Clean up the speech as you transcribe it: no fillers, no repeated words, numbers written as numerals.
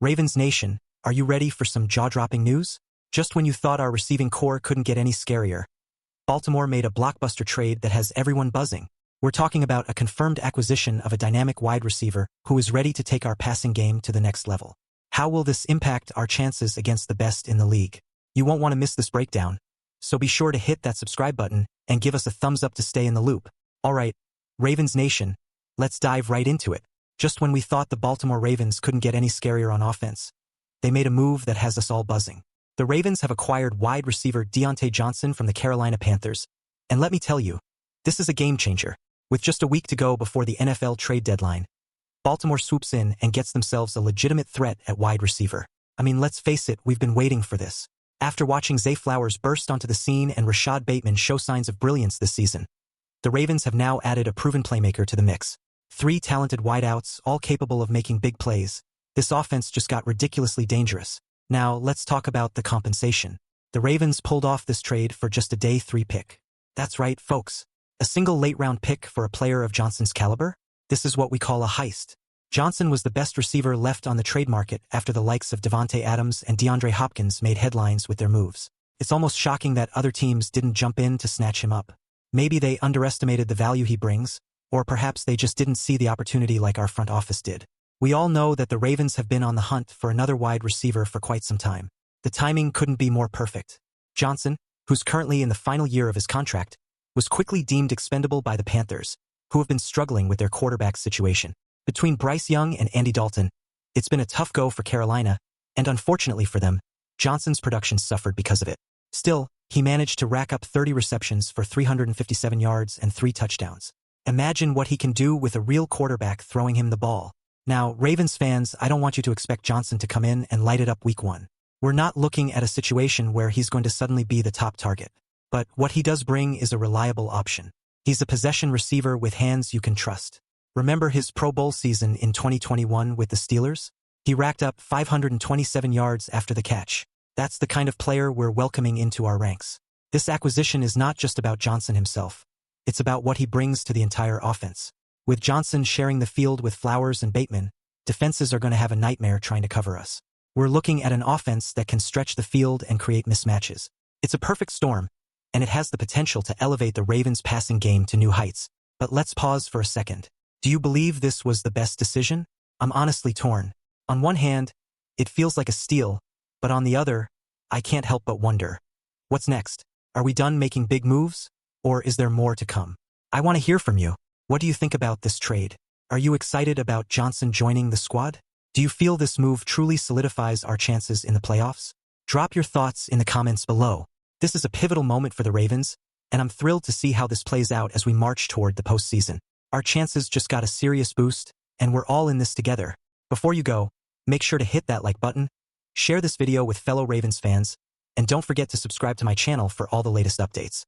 Ravens Nation, are you ready for some jaw-dropping news? Just when you thought our receiving core couldn't get any scarier, Baltimore made a blockbuster trade that has everyone buzzing. We're talking about a confirmed acquisition of a dynamic wide receiver who is ready to take our passing game to the next level. How will this impact our chances against the best in the league? You won't want to miss this breakdown, so be sure to hit that subscribe button and give us a thumbs up to stay in the loop. Alright, Ravens Nation, let's dive right into it. Just when we thought the Baltimore Ravens couldn't get any scarier on offense, they made a move that has us all buzzing. The Ravens have acquired wide receiver Deontay Johnson from the Carolina Panthers, and let me tell you, this is a game changer. With just a week to go before the NFL trade deadline, Baltimore swoops in and gets themselves a legitimate threat at wide receiver. I mean, let's face it, we've been waiting for this. After watching Zay Flowers burst onto the scene and Rashad Bateman show signs of brilliance this season, the Ravens have now added a proven playmaker to the mix. 3 talented wideouts, all capable of making big plays. This offense just got ridiculously dangerous. Now, let's talk about the compensation. The Ravens pulled off this trade for just a day 3 pick. That's right, folks. A single late-round pick for a player of Johnson's caliber? This is what we call a heist. Johnson was the best receiver left on the trade market after the likes of Devontae Adams and DeAndre Hopkins made headlines with their moves. It's almost shocking that other teams didn't jump in to snatch him up. Maybe they underestimated the value he brings, or perhaps they just didn't see the opportunity like our front office did. We all know that the Ravens have been on the hunt for another wide receiver for quite some time. The timing couldn't be more perfect. Johnson, who's currently in the final year of his contract, was quickly deemed expendable by the Panthers, who have been struggling with their quarterback situation. Between Bryce Young and Andy Dalton, it's been a tough go for Carolina, and unfortunately for them, Johnson's production suffered because of it. Still, he managed to rack up 30 receptions for 357 yards and 3 touchdowns. Imagine what he can do with a real quarterback throwing him the ball. Now, Ravens fans, I don't want you to expect Johnson to come in and light it up week 1. We're not looking at a situation where he's going to suddenly be the top target. But what he does bring is a reliable option. He's a possession receiver with hands you can trust. Remember his Pro Bowl season in 2021 with the Steelers? He racked up 527 yards after the catch. That's the kind of player we're welcoming into our ranks. This acquisition is not just about Johnson himself. It's about what he brings to the entire offense. With Johnson sharing the field with Flowers and Bateman, defenses are going to have a nightmare trying to cover us. We're looking at an offense that can stretch the field and create mismatches. It's a perfect storm, and it has the potential to elevate the Ravens' passing game to new heights. But let's pause for a second. Do you believe this was the best decision? I'm honestly torn. On one hand, it feels like a steal, but on the other, I can't help but wonder. What's next? Are we done making big moves? Or is there more to come? I want to hear from you. What do you think about this trade? Are you excited about Johnson joining the squad? Do you feel this move truly solidifies our chances in the playoffs? Drop your thoughts in the comments below. This is a pivotal moment for the Ravens, and I'm thrilled to see how this plays out as we march toward the postseason. Our chances just got a serious boost, and we're all in this together. Before you go, make sure to hit that like button, share this video with fellow Ravens fans, and don't forget to subscribe to my channel for all the latest updates.